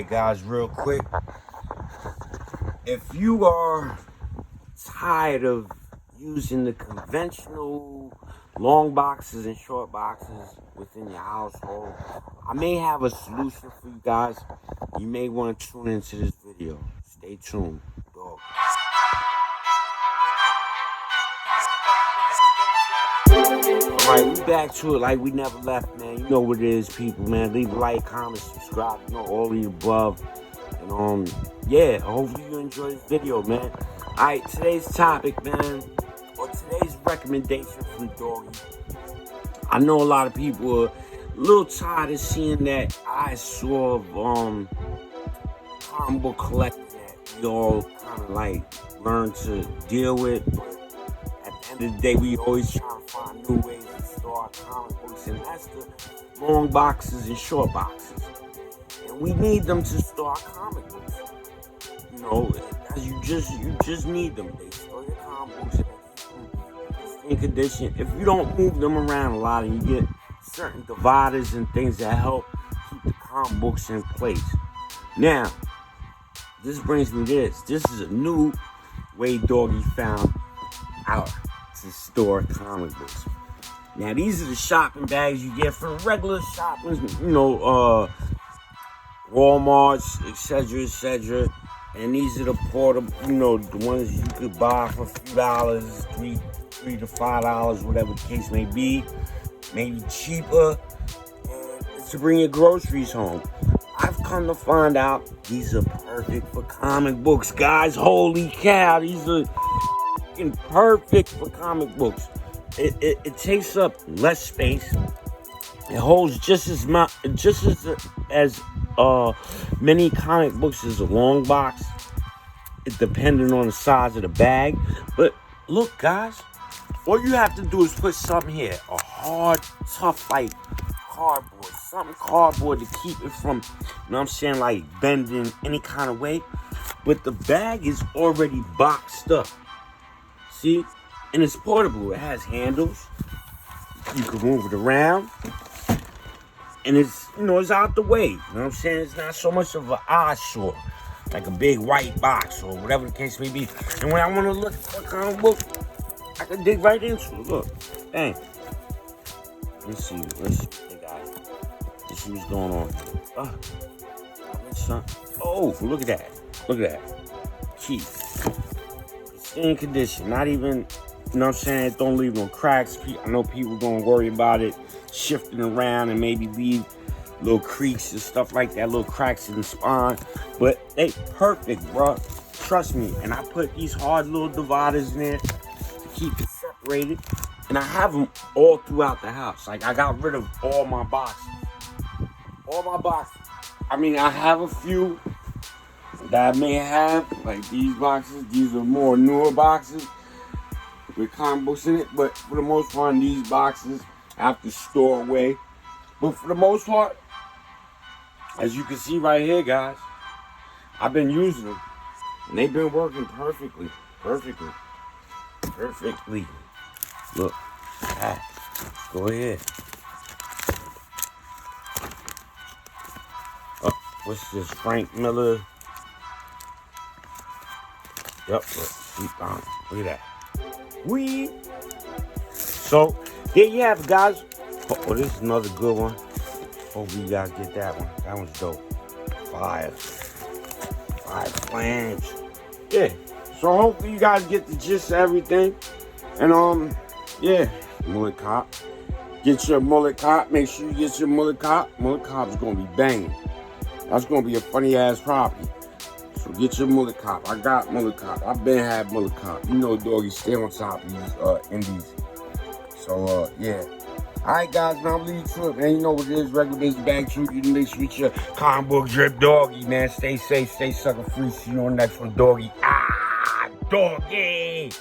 Hey guys, real quick, if you are tired of using the conventional long boxes and short boxes within your household, I may have a solution for you guys. You may want to tune into this video. Stay tuned, dog. Alright, we back to it like we never left, man. You know what it is, people, man. Leave a like, comment, subscribe, all of the above. And yeah, hopefully you enjoy this video, man. Alright, today's topic, man, or today's recommendation from Doggy. I know a lot of people are a little tired of seeing that eyesore of comic book collecting that we all kind of like learn to deal with. At the end of the day, we always try to find new ways to store our comic books, and that's the long boxes and short boxes. And we need them to store our comic books. You know, you just need them. They store your comic books in condition. If you don't move them around a lot, and you get certain dividers and things that help keep the comic books in place. Now, this brings me this. This is a new way Doggy found out to store comic books. Now, these are the shopping bags you get from regular shopping, Walmarts, etc. And these are the portable, the ones you could buy for a few dollars, $3 to $5, whatever the case may be. Maybe cheaper, and to bring your groceries home. I've come to find out these are perfect for comic books, guys. Holy cow, these are perfect for comic books. It takes up less space. It holds just as many comic books as a long box. It depending on the size of the bag. But look, guys, all you have to do is put something here, a hard, tough, like cardboard, something cardboard to keep it from, like bending any kind of way. But the bag is already boxed up. See? And it's portable. It has handles. You can move it around. And it's, it's out the way. You know what I'm saying? It's not so much of an eyesore, like a big white box or whatever the case may be. And when I want to look for a comic book, I can dig right into it. Look. Dang. Let's see, guys. Let's see what's going on. Oh, look at that. Look at that. Key. It's in condition. Not even, it don't leave no cracks. I know people gonna worry about it shifting around and maybe leave little creaks and stuff like that, little cracks in the spine. But they perfect, bro. Trust me. And I put these hard little dividers in there to keep it separated. And I have them all throughout the house. Like, I got rid of all my boxes. All my boxes. I mean, I have a few that I may have, like these boxes. These are more newer boxes with comic books in it. But for the most part, these boxes I have to store away. But for the most part, as you can see right here, guys, I've been using them. And they've been working perfectly. Look, go ahead. Oh, what's this? Frank Miller. Yep, look at that. Wee. So, there you have it, guys. Oh, this is another good one. Hopefully you guys get that one. That one's dope. Fire flange. Yeah. So hopefully you guys get the gist of everything. And yeah, mullet cop. Get your mullet cop. Make sure you get your mullet cop. Mullet cop is gonna be banging. That's gonna be a funny ass property. So get your mullet cop. I got mullet cop. I've been had mullet cop. Doggy, stay on top of these indies. So yeah. Alright guys, now I'm leaving to it, man. You know what it is, regular days bag truth. You make sure your comic book drip. Doggy, man. Stay safe, stay sucker free. See you on the next one, Doggy. Doggy.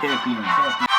Champion.